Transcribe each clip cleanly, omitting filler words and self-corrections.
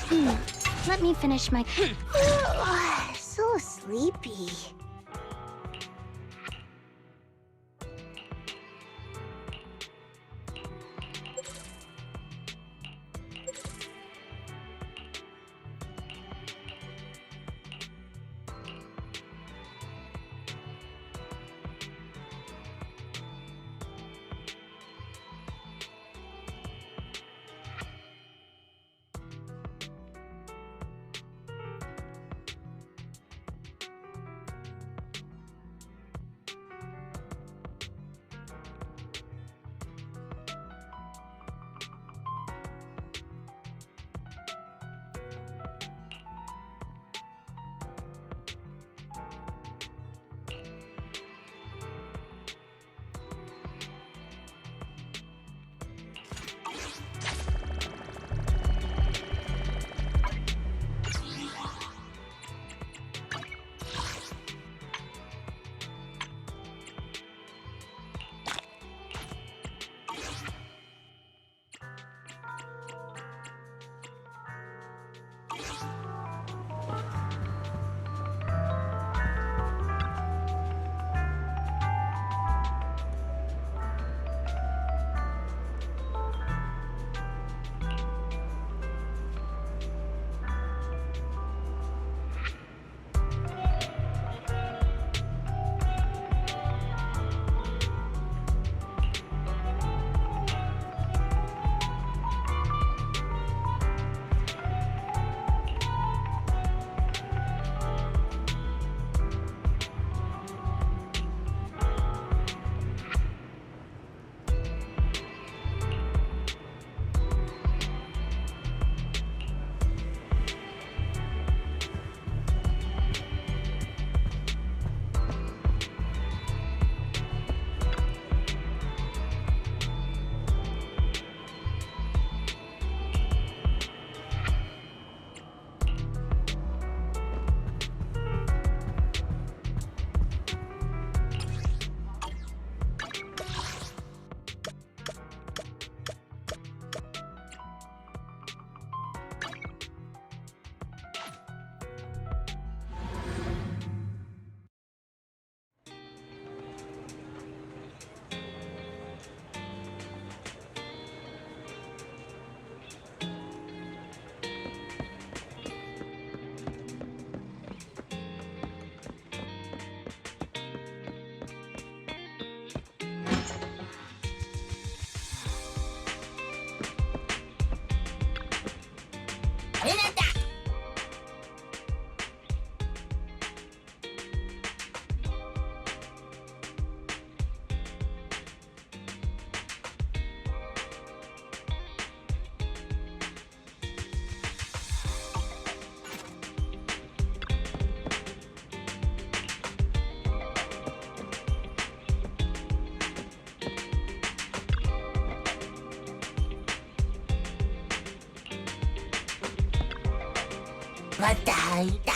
Let me finish my... So sleepy.またいた。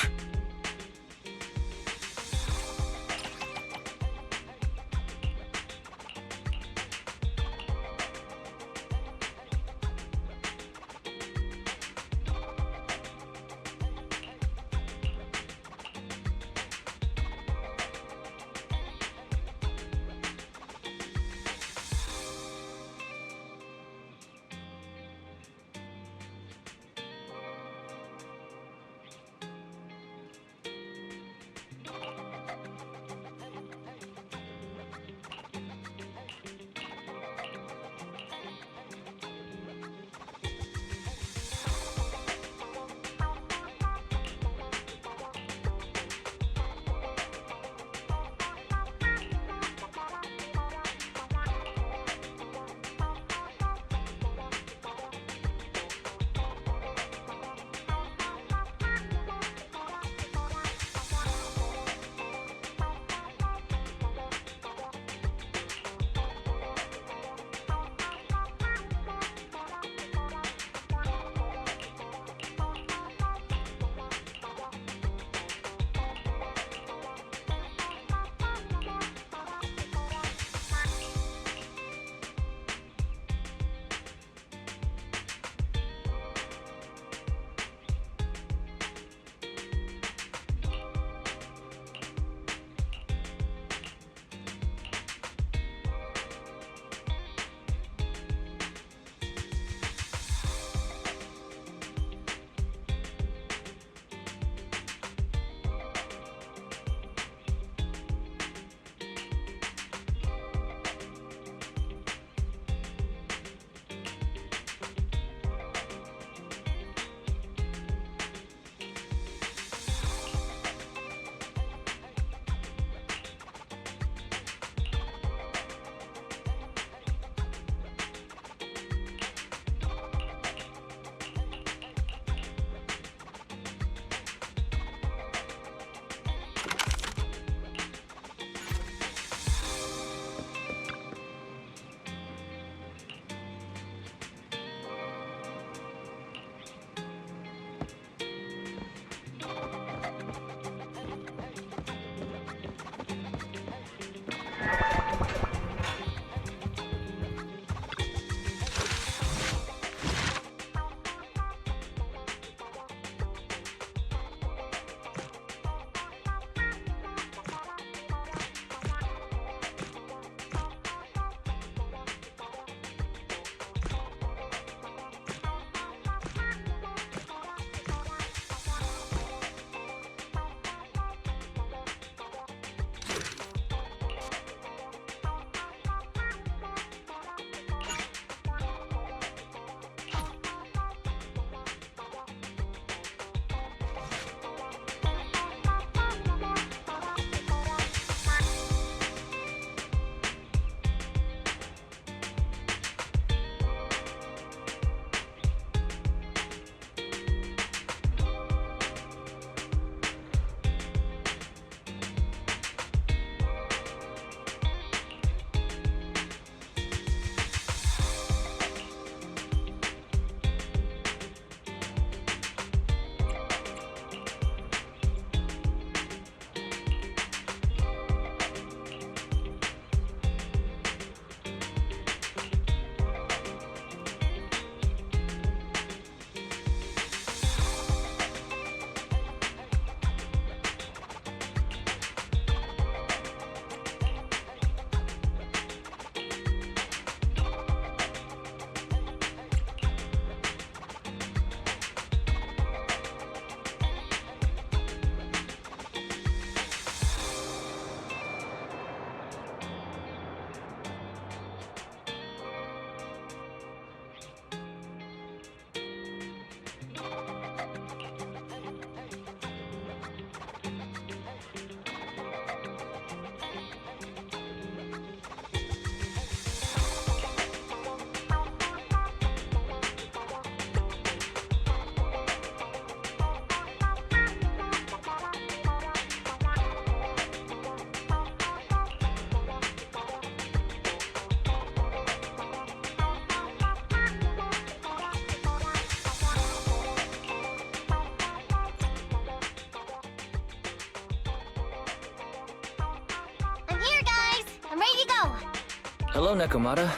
Hello, Nekomata.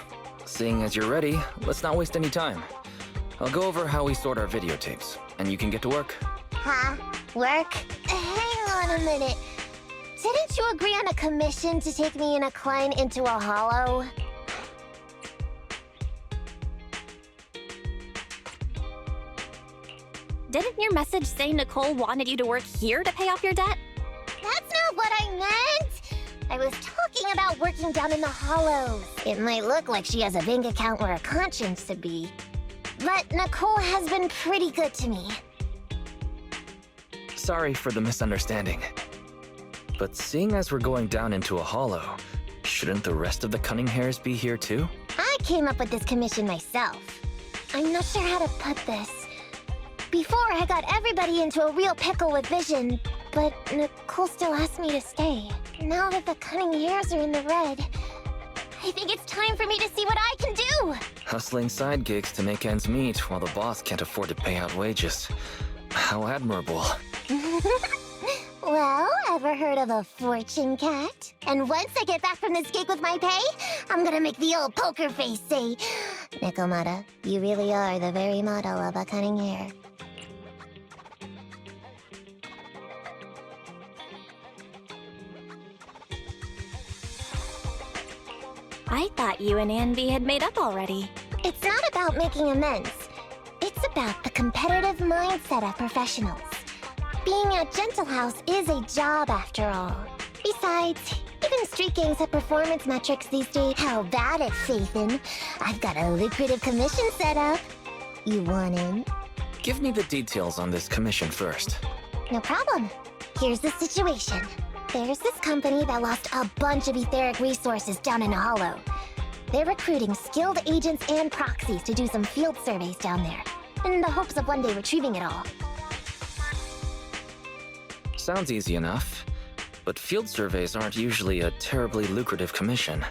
Seeing as you're ready, let's not waste any time. I'll go over how we sort our videotapes, and you can get to work. Huh? Work? Hang on a minute. Didn't you agree on a commission to take me and a client into a hollow? Didn't your message say Nicole wanted you to work here to pay off your debt? That's not what I meant! I was talking about working down in the hollows. It might look like she has a bank account where a conscience to be. But Nicole has been pretty good to me. Sorry for the misunderstanding. But seeing as we're going down into a hollow, shouldn't the rest of the cunning hairs be here too? I came up with this commission myself. I'm not sure how to put this. Before, I got everybody into a real pickle with Vision, but Nicole still asked me to stay. Now that the cunning hairs are in the red, I think it's time for me to see what I can do! Hustling side gigs to make ends meet while the boss can't afford to pay out wages. How admirable. Well, ever heard of a fortune cat? And once I get back from this gig with my pay, I'm gonna make the old poker face say, Nekomata, you really are the very model of a cunning hair. I thought you and Anby had made up already. It's not about making amends. It's about the competitive mindset of professionals. Being at Gentle House is a job after all. Besides, even street gangs have performance metrics these days. How bad at Faithin? I've got a lucrative commission set up. You want in? Give me the details on this commission first. No problem. Here's the situation. There's this company that lost a bunch of etheric resources down in a hollow. They're recruiting skilled agents and proxies to do some field surveys down there, in the hopes of one day retrieving it all. Sounds easy enough, but field surveys aren't usually a terribly lucrative commission.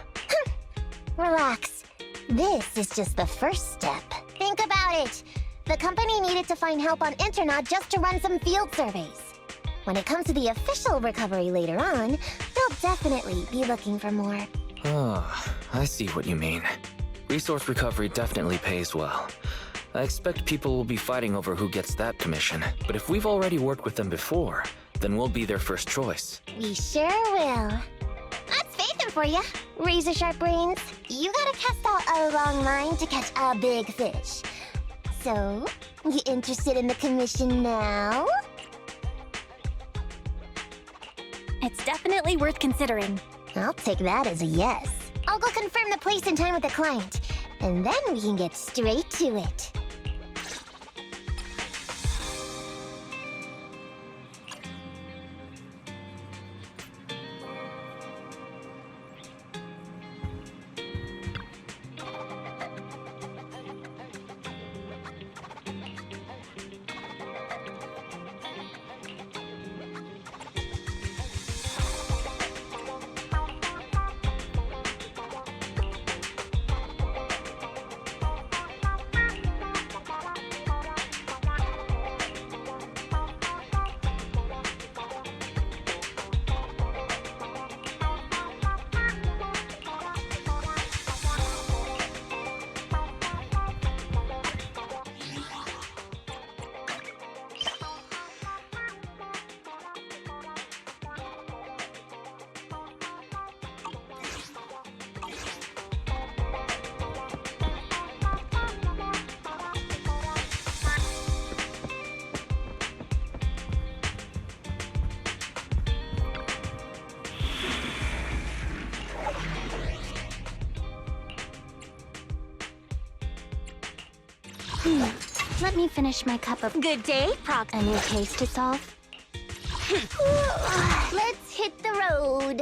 Relax. This is just the first step. Think about it. The company needed to find help on Internaut just to run some field surveys. When it comes to the official recovery later on, they'll definitely be looking for more. Ah, I see what you mean. Resource recovery definitely pays well. I expect people will be fighting over who gets that commission, but if we've already worked with them before, then we'll be their first choice. We sure will. That's Faithin for ya. Razor sharp brains. You gotta cast out a long line to catch a big fish. So, you interested in the commission now? It's definitely worth considering. I'll take that as a yes. I'll go confirm the place and time with the client, and then we can get straight to it. Let me finish my cup of Good day, Prox. a new case to solve. Let's hit the road.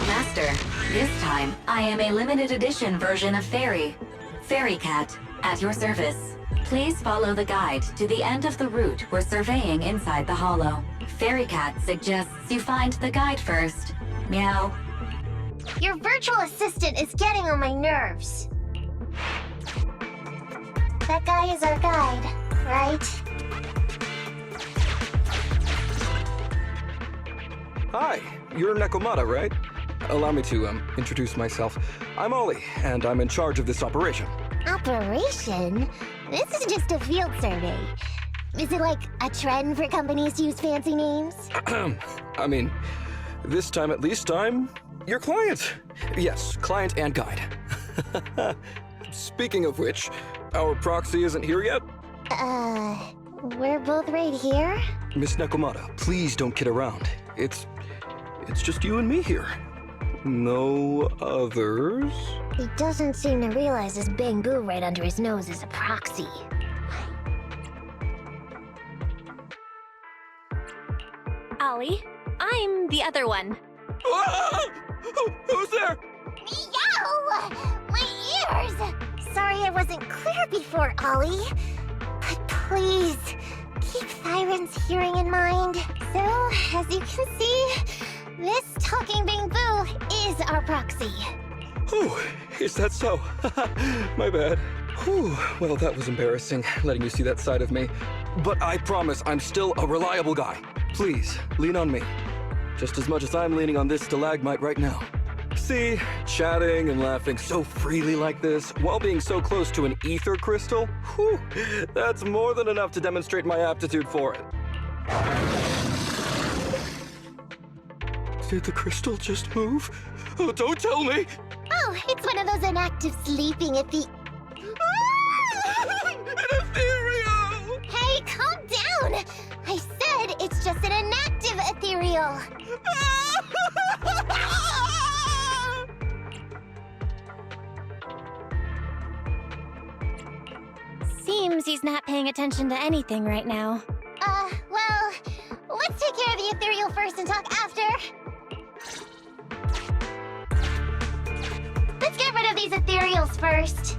Master, this time, I am a limited edition version of Fairy. Fairy Cat, at your service. Please follow the guide to the end of the route we're surveying inside the hollow. Fairy Cat suggests you find the guide first. Meow. Your virtual assistant is getting on my nerves. That guy is our guide, right? Hi, you're Nekomata, right? Allow me to, introduce myself. I'm Ollie, and I'm in charge of this operation. Operation? This is just a field survey. Is it like a trend for companies to use fancy names? I mean, this time at least I'm your client. Yes, client and guide. Speaking of which, our proxy isn't here yet? We're both right here? Miss Nekomata, please don't kid around. It's just you and me here. No others? He doesn't seem to realize this bamboo right under his nose is a proxy. Ollie, I'm the other one. Who's there? Meow! My ears! Sorry I wasn't clear before, Ollie. But please, keep Thyron's hearing in mind. So, as you can see, this talking bamboo is our proxy. Oh, is that so? My bad. Whew, well, that was embarrassing, letting you see that side of me. But I promise I'm still a reliable guy. Please, lean on me. Just as much as I'm leaning on this stalagmite right now. See, chatting and laughing so freely like this, while being so close to an ether crystal, whew, that's more than enough to demonstrate my aptitude for it. Did the crystal just move? Oh, don't tell me! Oh, it's one of those inactive sleeping An ethereal! Hey, calm down! I said it's just an inactive ethereal. Seems he's not paying attention to anything right now. Well, let's take care of the ethereal first and talk after. Let's get rid of these ethereals first.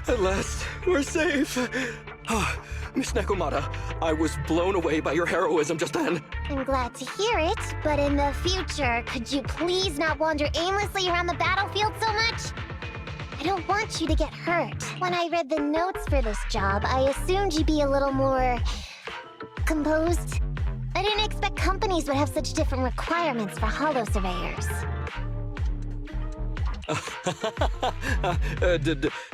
At last, we're safe. Miss Nekomata, I was blown away by your heroism just then. I'm glad to hear it, but in the future, could you please not wander aimlessly around the battlefield so much? I don't want you to get hurt. When I read the notes for this job, I assumed you'd be a little more composed. I didn't expect companies would have such different requirements for holo surveyors.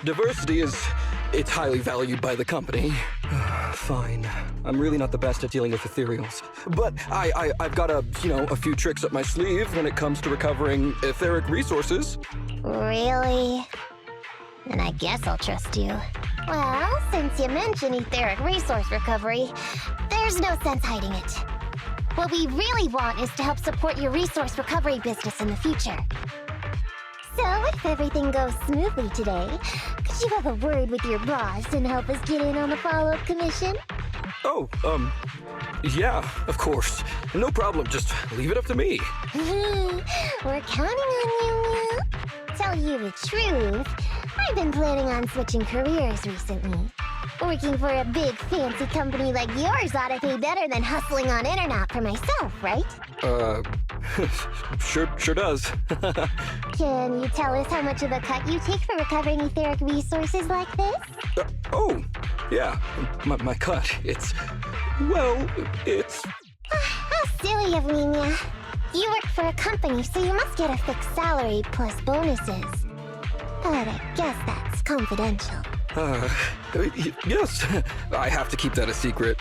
Diversity it's highly valued by the company. Fine. I'm really not the best at dealing with ethereals. But I've got a few tricks up my sleeve when it comes to recovering etheric resources. Really? Then I guess I'll trust you. Well, since you mentioned etheric resource recovery, there's no sense hiding it. What we really want is to help support your resource recovery business in the future. So, if everything goes smoothly today, could you have a word with your boss and help us get in on the follow-up commission? Oh, yeah, of course. No problem, just leave it up to me. We're counting on you, Mew. Tell you the truth, I've been planning on switching careers recently. Working for a big fancy company like yours ought to pay better than hustling on internet for myself, right? Sure does. Can you tell us how much of a cut you take for recovering etheric resources like this? Oh, yeah, my cut, it's... How silly of me, Mia. You work for a company, so you must get a fixed salary plus bonuses. But I guess that's confidential. Yes, I have to keep that a secret.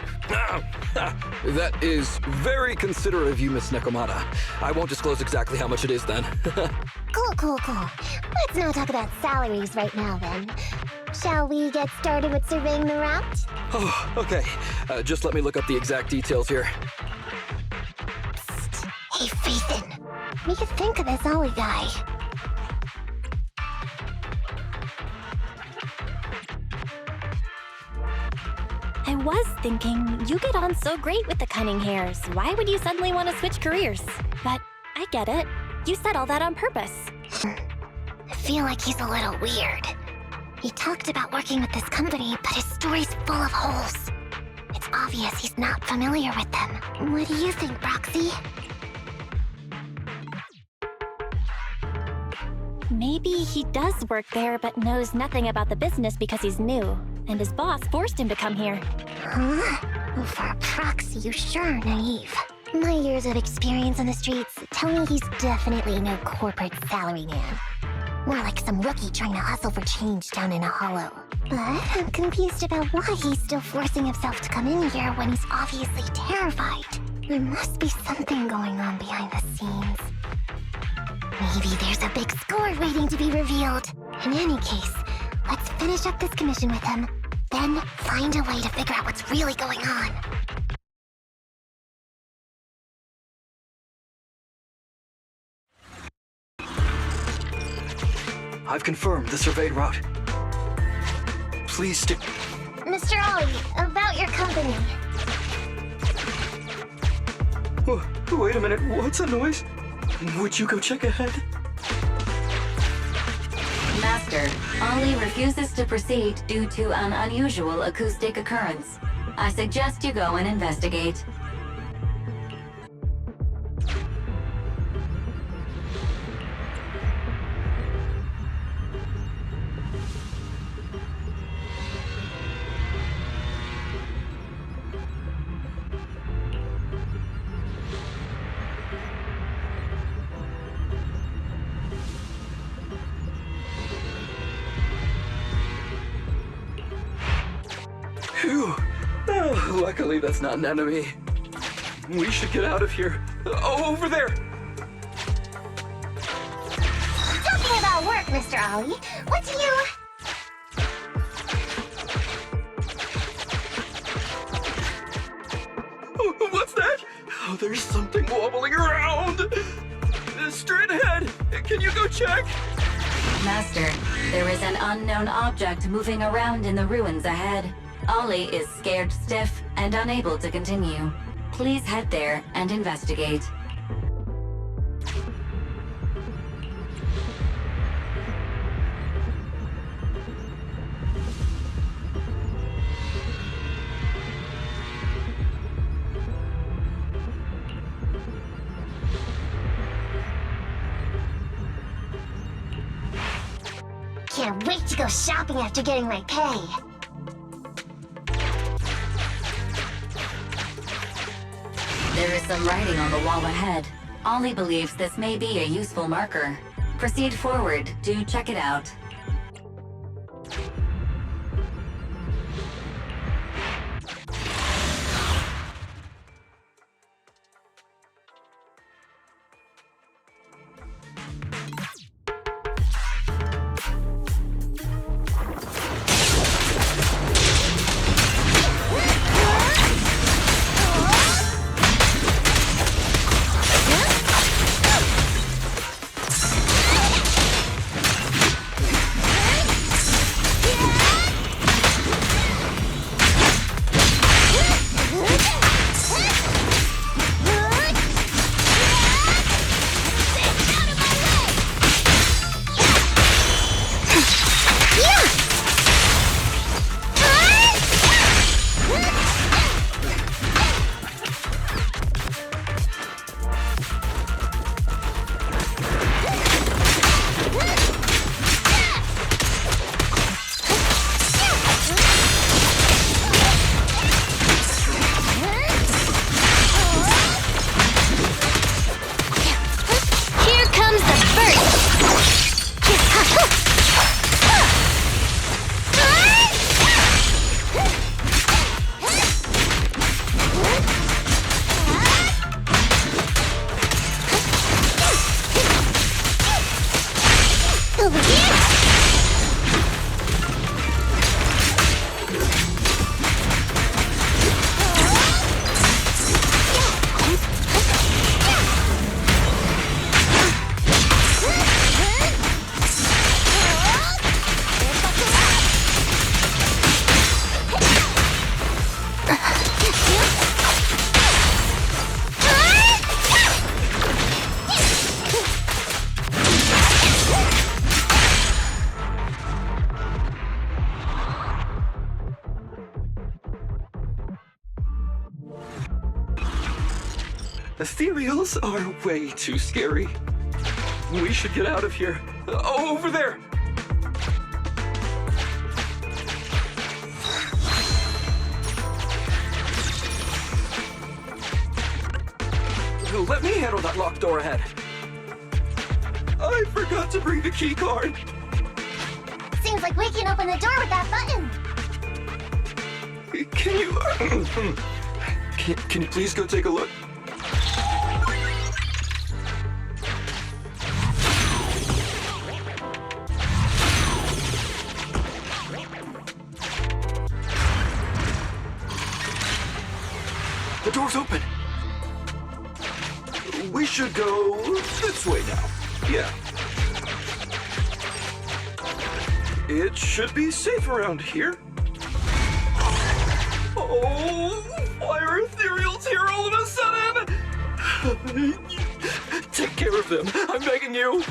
That is very considerate of you, Miss Nekomata. I won't disclose exactly how much it is then. Cool. Let's not talk about salaries right now, then. Shall we get started with surveying the route? Oh, okay. Just let me look up the exact details here. Psst. Hey, Phaethon. What do you think of this Ollie guy? I was thinking, you get on so great with the cunning hairs. Why would you suddenly want to switch careers? But I get it. You said all that on purpose. I feel like he's a little weird. He talked about working with this company, but his story's full of holes. It's obvious he's not familiar with them. What do you think, Roxy? Maybe he does work there but knows nothing about the business because he's new, and his boss forced him to come here. Huh? Well, for a proxy, you sure are naive. My years of experience on the streets tell me he's definitely no corporate salary man. More like some rookie trying to hustle for change down in a hollow. But I'm confused about why he's still forcing himself to come in here when he's obviously terrified. There must be something going on behind the scenes. Maybe there's a big score waiting to be revealed. In any case, let's finish up this commission with him, then find a way to figure out what's really going on. I've confirmed the surveyed route. Please stick... Mr. Ollie, about your company. Wait a minute, what's that noise? Would you go check ahead? Master, Ollie refuses to proceed due to an unusual acoustic occurrence. I suggest you go and investigate. Phew. Oh, luckily that's not an enemy. We should get out of here. Oh, over there! Talking about work, Mr. Ollie, what do you... Oh, what's that? Oh, there's something wobbling around! Straight ahead! Can you go check? Master, there is an unknown object moving around in the ruins ahead. Ollie is scared stiff and unable to continue. Please head there and investigate. Can't wait to go shopping after getting my pay. There is some writing on the wall ahead. Ollie believes this may be a useful marker. Proceed forward to check it out. Ethereals are way too scary. We should get out of here. Over there! Let me handle that locked door ahead. I forgot to bring the key card. Seems like we can open the door with that button. Can you... can you please go take a look? The door's open. We should go this way now. Yeah. It should be safe around here. Oh, why are ethereals here all of a sudden? Take care of them. I'm begging you.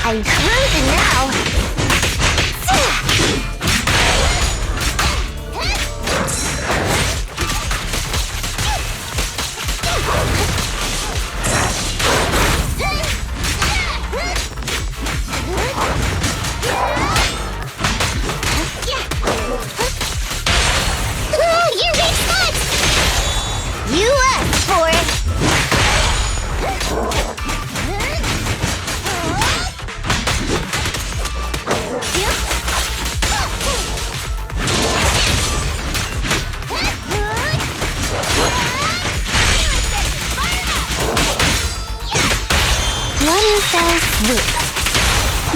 I'm cruising now! You reached that! You asked for it! One fell swoop.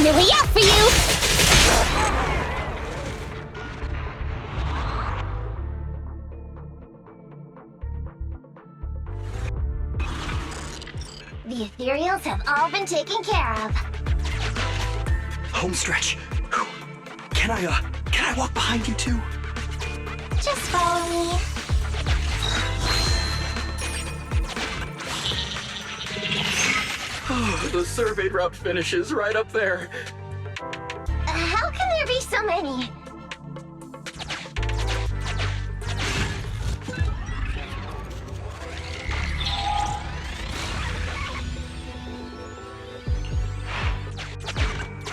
Lily out for you! The ethereals have all been taken care of. Home stretch. Can I walk behind you too? Just follow me. The surveyed route finishes right up there. How can there be so many?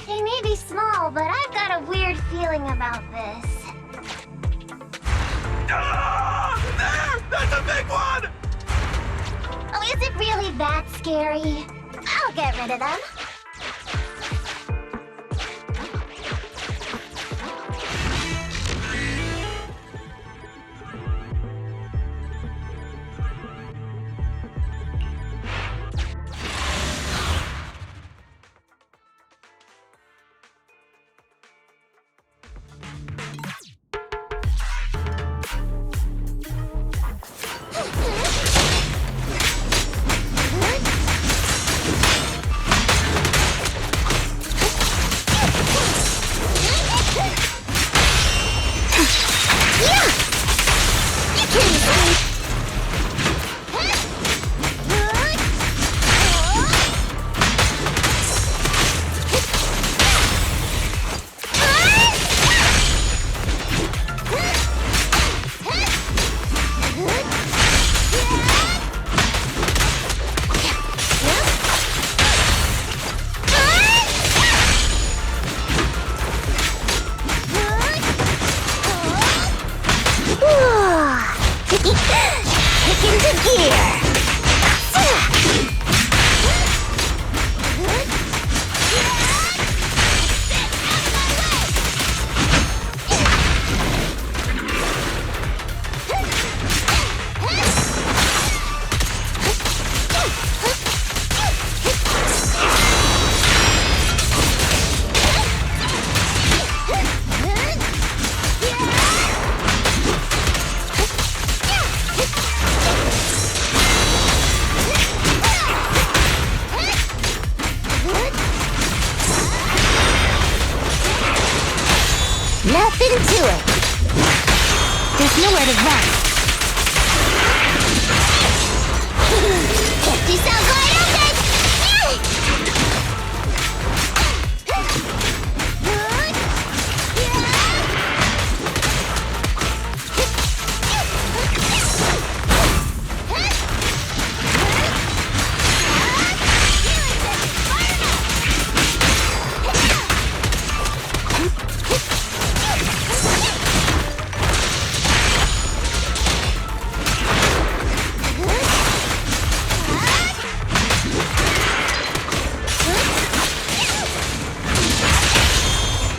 They may be small, but I've got a weird feeling about this. There! That's a big one! Oh, is it really that scary? I'll get rid of them. Kick into gear! Nothing to it. There's nowhere to run. Empty sounds wide open!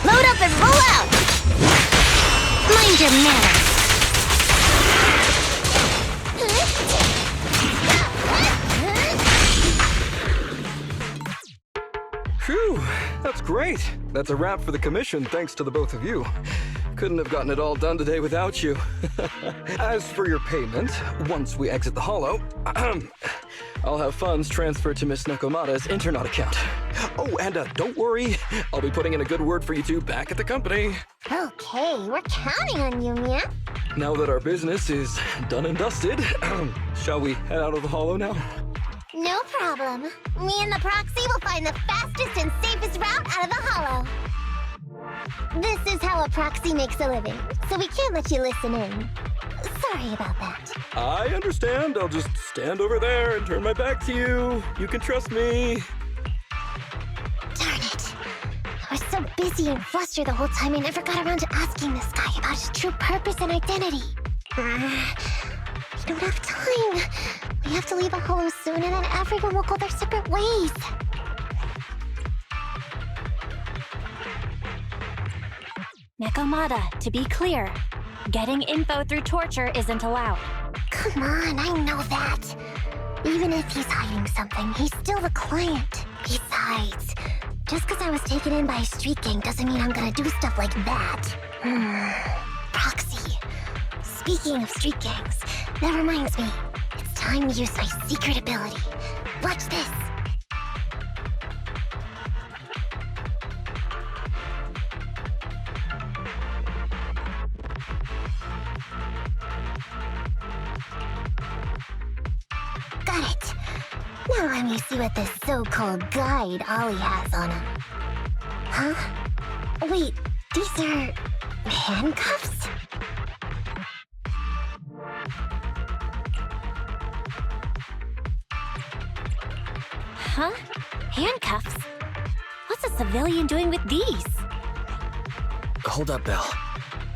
Load up and roll out! Mind your manners! Phew, that's great. That's a wrap for the commission, thanks to the both of you. Couldn't have gotten it all done today without you. As for your payment, once we exit the Hollow, I'll have funds transferred to Miss Nekomata's Internet account. Oh, and don't worry, I'll be putting in a good word for you two back at the company. Okay, we're counting on you, Mia. Now that our business is done and dusted, shall we head out of the Hollow now? No problem. Me and the proxy will find the fastest and safest route out of the hollow. This is how a proxy makes a living, so we can't let you listen in. Sorry about that. I understand. I'll just stand over there and turn my back to you. You can trust me. Darn it. I was so busy and flustered the whole time I never got around to asking this guy about his true purpose and identity. We don't have time. We have to leave a hollow soon and then everyone will go their separate ways. Nekomata, to be clear, getting info through torture isn't allowed. Come on, I know that. Even if he's hiding something, he's still the client. Besides, just because I was taken in by a street gang doesn't mean I'm gonna do stuff like that. Proxy. Speaking of street gangs, that reminds me. It's time to use my secret ability. Watch this. Got it. Now let me see what this so-called guide Ollie has on him. Huh? Wait, these are handcuffs? Huh? Handcuffs? What's a civilian doing with these? Hold up, Belle.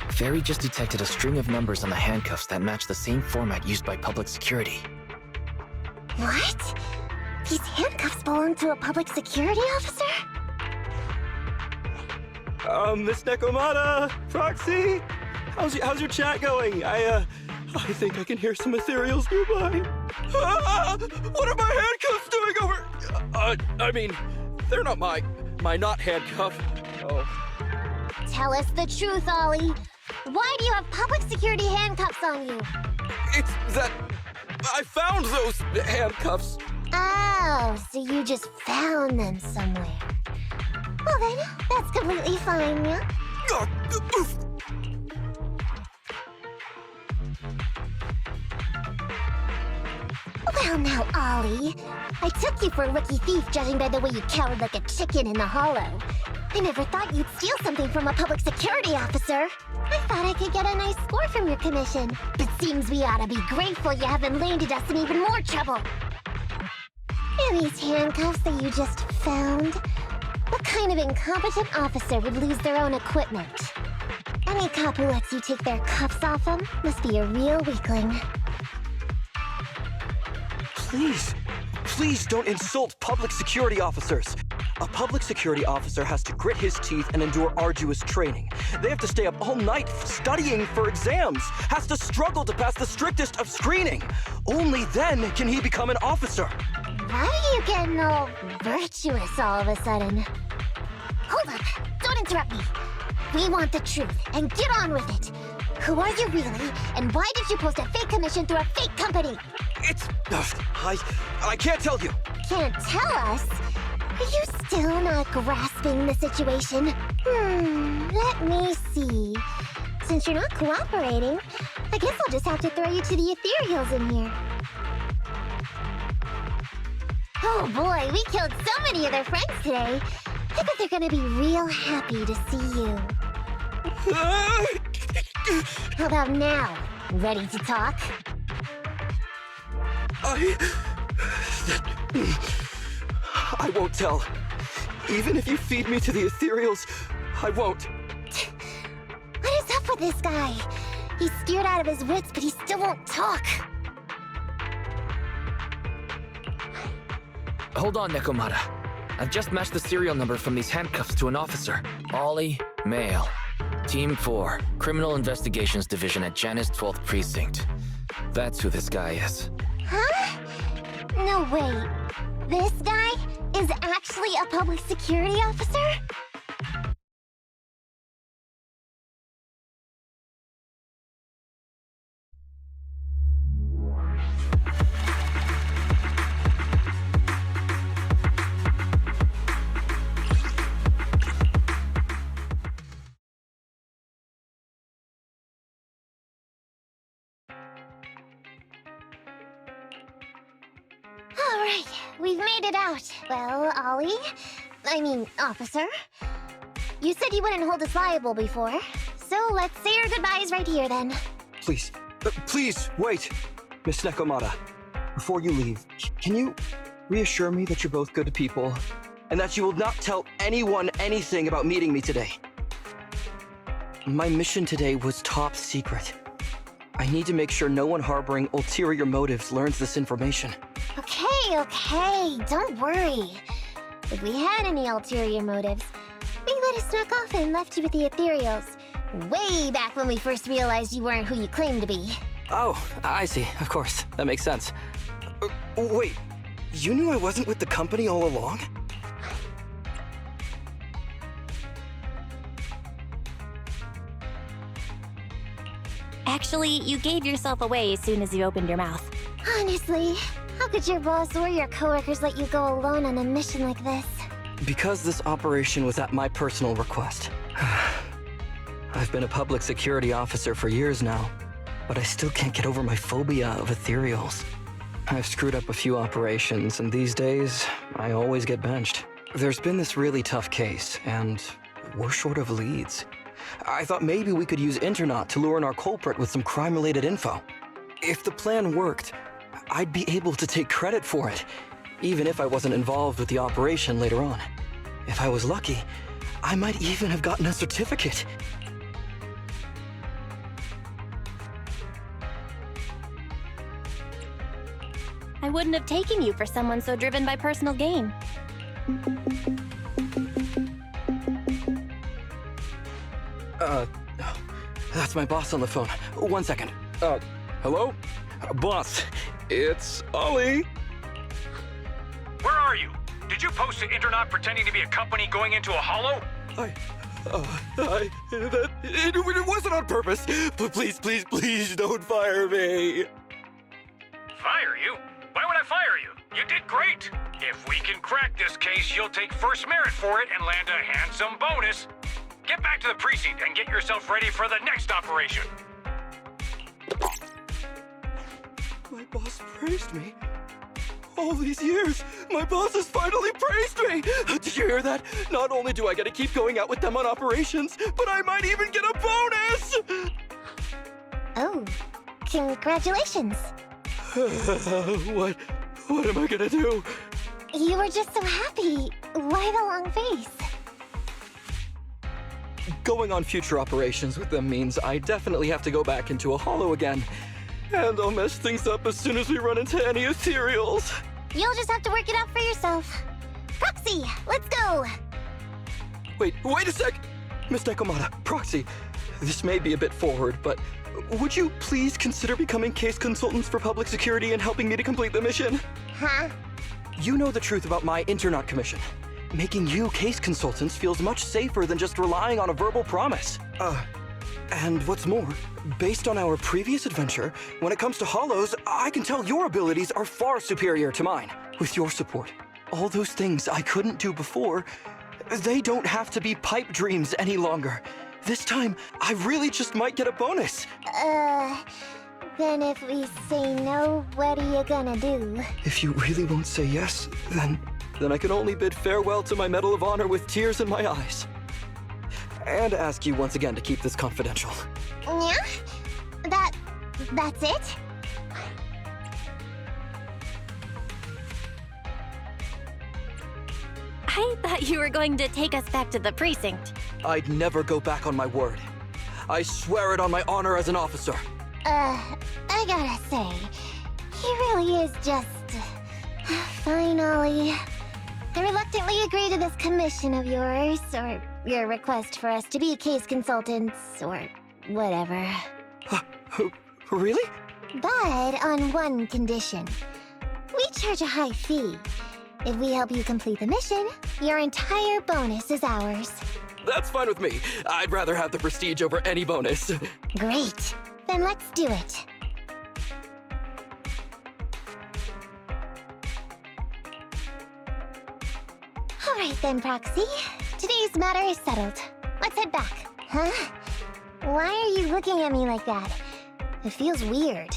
Fairy just detected a string of numbers on the handcuffs that match the same format used by public security. What? These handcuffs belong to a public security officer? Miss Nekomata, Proxy, how's your chat going? I think I can hear some ethereals nearby. What are my handcuffs doing over? I mean, they're not my not handcuff. Oh. Tell us the truth, Ollie. Why do you have public security handcuffs on you? It's that I found those handcuffs. Oh, so you just found them somewhere. Well then, that's completely fine, yeah? Well now, Ollie. I took you for a rookie thief judging by the way you cowered like a chicken in the hollow. I never thought you'd steal something from a public security officer. I thought I could get a nice score from your commission. But seems we ought to be grateful you haven't landed us in even more trouble. And these handcuffs that you just found? What kind of incompetent officer would lose their own equipment? Any cop who lets you take their cuffs off them must be a real weakling. Please don't insult public security officers. A public security officer has to grit his teeth and endure arduous training. They have to stay up all night studying for exams, has to struggle to pass the strictest of screening. Only then can he become an officer. Why are you getting all virtuous all of a sudden? Hold up, don't interrupt me. We want the truth, and get on with it. Who are you really, and why did you post a fake commission through a fake company? I can't tell you. Can't tell us? Are you still not grasping the situation? Let me see. Since you're not cooperating, I guess I'll just have to throw you to the ethereals in here. Oh boy, we killed so many of their friends today. I bet they're gonna be real happy to see you. How about now? Ready to talk? I won't tell. Even if you feed me to the ethereals, I won't. What is up with this guy? He's scared out of his wits, but he still won't talk. Hold on, Nekomata. I've just matched the serial number from these handcuffs to an officer. Ollie, male. Team 4, Criminal Investigations Division at Janus 12th Precinct. That's who this guy is. Huh? No, wait. This guy is actually a public security officer? All right, we've made it out. Well, officer. You said you wouldn't hold us liable before, so let's say our goodbyes right here then. Please, please, wait. Miss Nekomata, before you leave, can you reassure me that you're both good people, and that you will not tell anyone anything about meeting me today? My mission today was top secret. I need to make sure no one harboring ulterior motives learns this information. Okay, don't worry. If we had any ulterior motives, we would have snuck off and left you with the ethereals. Way back when we first realized you weren't who you claimed to be. Oh, I see. Of course. That makes sense. Wait, you knew I wasn't with the company all along? Actually, you gave yourself away as soon as you opened your mouth. Honestly, how could your boss or your coworkers let you go alone on a mission like this? Because this operation was at my personal request. I've been a public security officer for years now, but I still can't get over my phobia of ethereals. I've screwed up a few operations, and these days, I always get benched. There's been this really tough case, and we're short of leads. I thought maybe we could use Internaut to lure in our culprit with some crime-related info. If the plan worked, I'd be able to take credit for it, even if I wasn't involved with the operation later on. If I was lucky, I might even have gotten a certificate. I wouldn't have taken you for someone so driven by personal gain. That's my boss on the phone. 1 second. Hello? Boss, it's Ollie. Where are you? Did you post to Internaut pretending to be a company going into a hollow? It wasn't on purpose. But please don't fire me. Fire you? Why would I fire you? You did great. If we can crack this case, you'll take first merit for it and land a handsome bonus. Get back to the precinct and get yourself ready for the next operation. My boss praised me. All these years, my boss has finally praised me! Did you hear that? Not only do I get to keep going out with them on operations, but I might even get a bonus! Oh, congratulations. What am I gonna do? You were just so happy. Why the long face? Going on future operations with them means I definitely have to go back into a hollow again. And I'll mess things up as soon as we run into any ethereals. You'll just have to work it out for yourself. Proxy, let's go! Wait a sec! Miss Nekomata, Proxy, this may be a bit forward, but would you please consider becoming case consultants for public security and helping me to complete the mission? Huh? You know the truth about my Internaut commission. Making you case consultants feels much safer than just relying on a verbal promise. And what's more, based on our previous adventure, when it comes to hollows, I can tell your abilities are far superior to mine. With your support, all those things I couldn't do before, they don't have to be pipe dreams any longer. This time, I really just might get a bonus. Then if we say no, what are you gonna do? If you really won't say yes, then I can only bid farewell to my Medal of Honor with tears in my eyes. And ask you once again to keep this confidential. Yeah? That's it? I thought you were going to take us back to the precinct. I'd never go back on my word. I swear it on my honor as an officer. I gotta say, he really is just... Fine, Ollie. I reluctantly agree to this commission of yours, or your request for us to be case consultants, or whatever. Really? But on one condition. We charge a high fee. If we help you complete the mission, your entire bonus is ours. That's fine with me. I'd rather have the prestige over any bonus. Great. Then let's do it. Alright then, Proxy. Today's matter is settled. Let's head back. Huh? Why are you looking at me like that? It feels weird.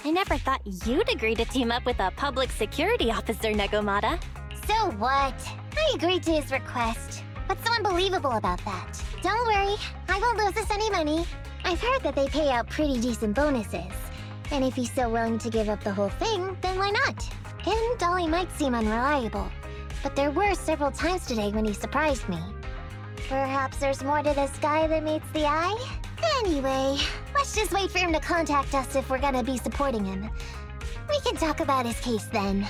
I never thought you'd agree to team up with a public security officer, Negomata. So what? I agreed to his request. What's so unbelievable about that? Don't worry, I won't lose us any money. I've heard that they pay out pretty decent bonuses. And if he's so willing to give up the whole thing, then why not? And Dolly might seem unreliable, but there were several times today when he surprised me. Perhaps there's more to this guy than meets the eye? Anyway, let's just wait for him to contact us if we're gonna be supporting him. We can talk about his case then.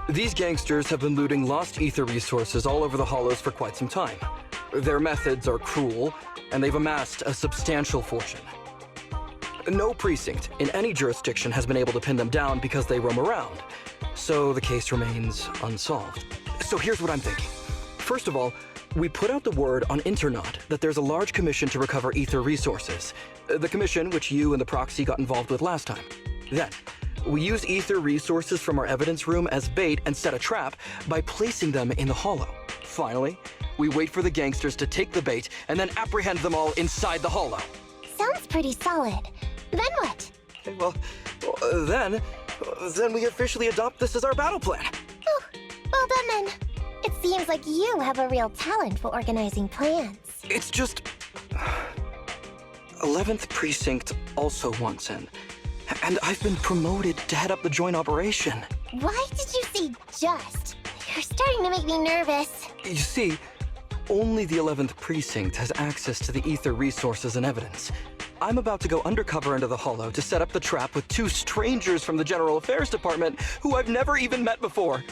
These gangsters have been looting lost ether resources all over the Hollows for quite some time. Their methods are cruel, and they've amassed a substantial fortune. No precinct in any jurisdiction has been able to pin them down because they roam around, so the case remains unsolved. So here's what I'm thinking. First of all, we put out the word on Internaut that there's a large commission to recover ether resources. The commission which you and the proxy got involved with last time. Then, we use ether resources from our evidence room as bait and set a trap by placing them in the hollow. Finally, we wait for the gangsters to take the bait and then apprehend them all inside the hollow. Sounds pretty solid. Then what? Okay, well, then we officially adopt this as our battle plan. Oh, well done then. It seems like you have a real talent for organizing plans. It's just 11th Precinct also wants in. And I've been promoted to head up the joint operation. Why did you say just? You're starting to make me nervous. You see, only the 11th Precinct has access to the ether resources and evidence. I'm about to go undercover into the Hollow to set up the trap with two strangers from the General Affairs Department who I've never even met before.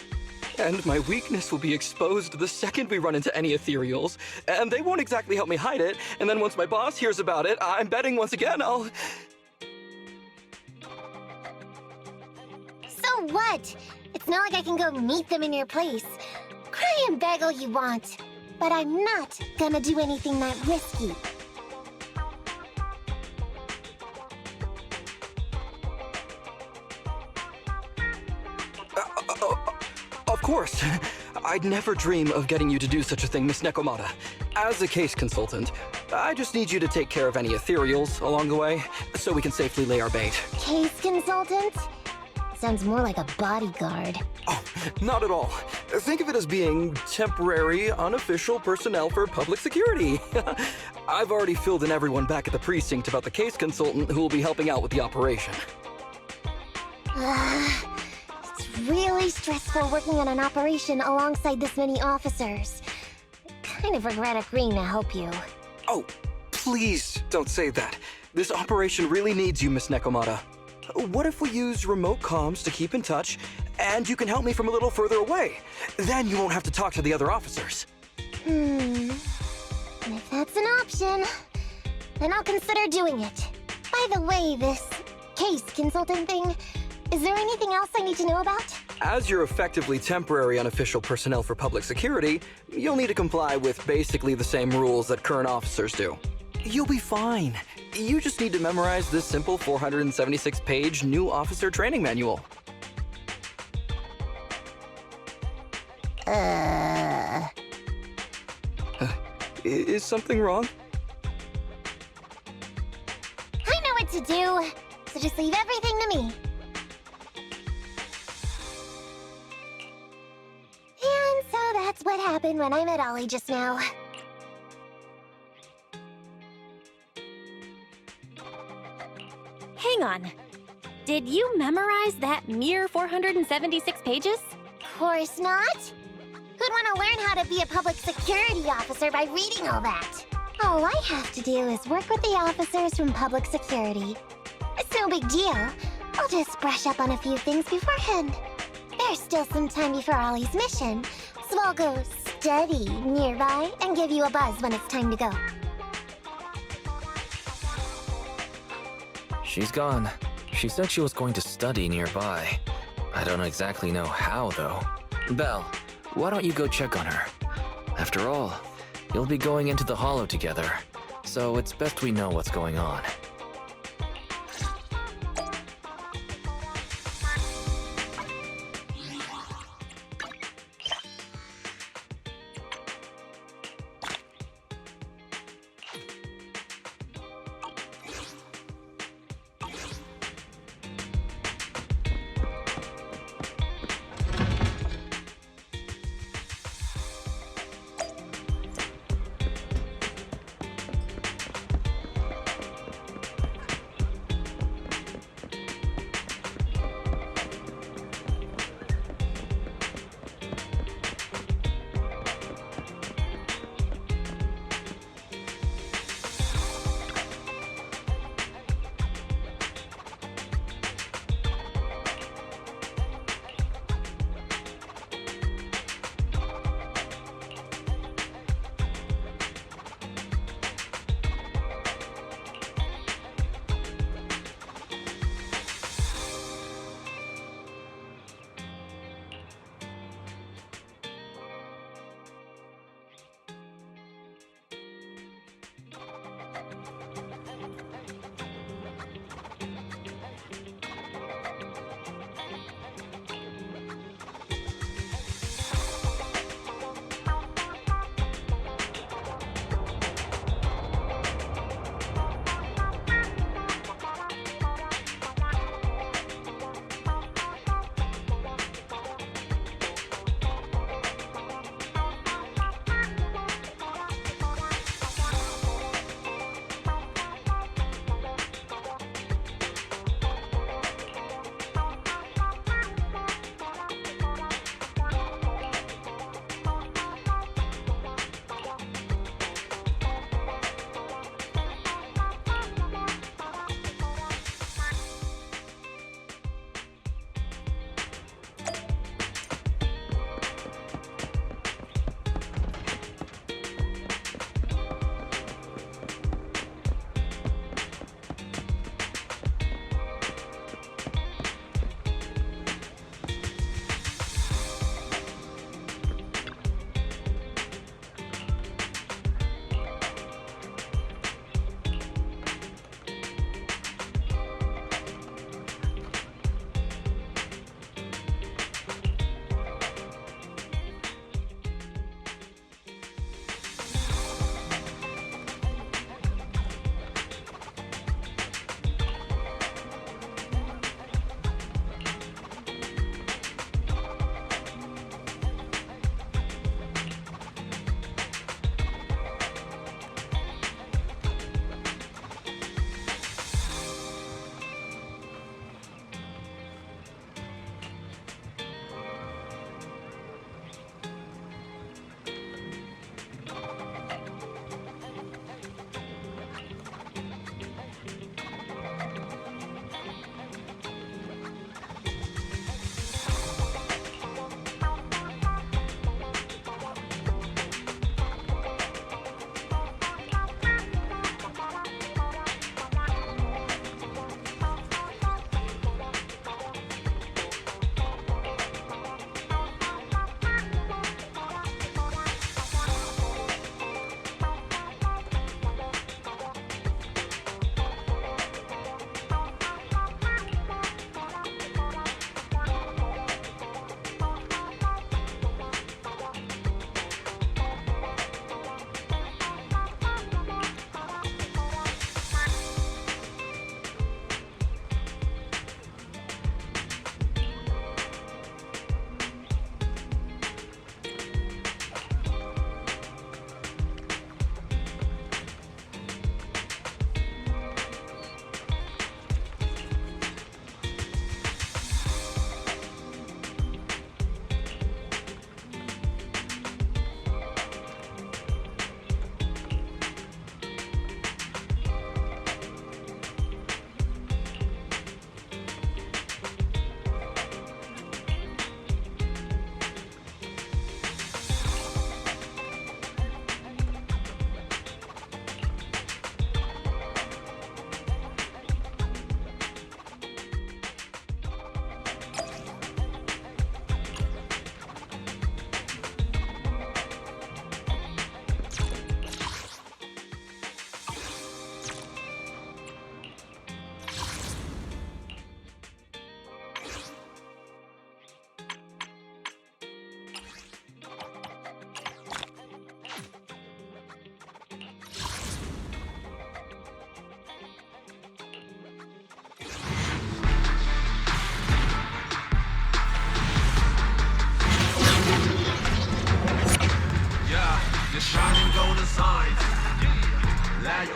And my weakness will be exposed the second we run into any ethereals, and they won't exactly help me hide it, and then once my boss hears about it, I'm betting once again I'll... So what? It's not like I can go meet them in your place. Cry and beg all you want. But I'm not gonna do anything that risky. Of course. I'd never dream of getting you to do such a thing, Miss Nekomata. As a case consultant, I just need you to take care of any ethereals along the way, so we can safely lay our bait. Case consultant? Sounds more like a bodyguard. Oh, not at all. Think of it as being temporary, unofficial personnel for public security. I've already filled in everyone back at the precinct about the case consultant who will be helping out with the operation. It's really stressful working on an operation alongside this many officers. Kind of regret agreeing to help you. Oh, please don't say that. This operation really needs you, Miss Nekomata. What if we use remote comms to keep in touch, and you can help me from a little further away? Then you won't have to talk to the other officers. If that's an option, then I'll consider doing it. By the way, this case consultant thing, is there anything else I need to know about? As you're effectively temporary unofficial personnel for public security, you'll need to comply with basically the same rules that current officers do. You'll be fine. You just need to memorize this simple 476-page new officer training manual. Is something wrong? I know what to do, so just leave everything to me. And so that's what happened when I met Ollie just now. Hang on. Did you memorize that mere 476 pages? Of course not. Who'd want to learn how to be a public security officer by reading all that? All I have to do is work with the officers from public security. It's no big deal. I'll just brush up on a few things beforehand. There's still some time before Ollie's mission, so I'll go study nearby and give you a buzz when it's time to go. She's gone. She said she was going to study nearby. I don't exactly know how, though. Belle, why don't you go check on her? After all, you'll be going into the Hollow together, so it's best we know what's going on.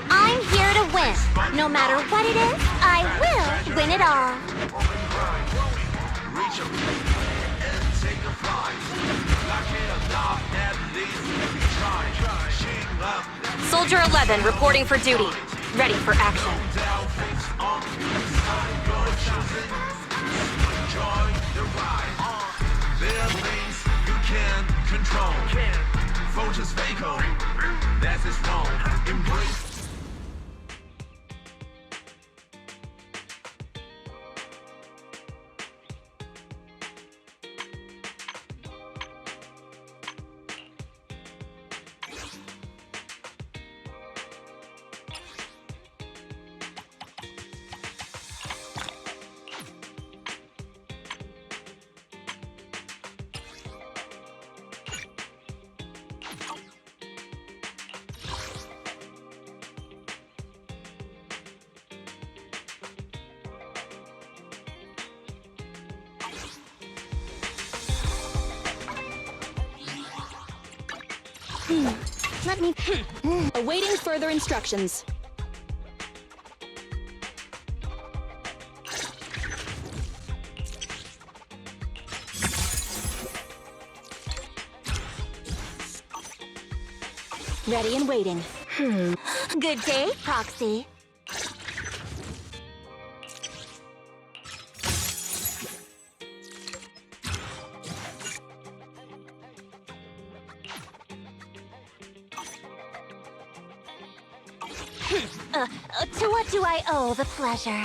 I'm here to win. No matter what it is, I will win it all. Soldier 11 reporting for duty. Ready for action. Let me... Awaiting further instructions. Ready and waiting. Good day, Proxy. To what do I owe the pleasure?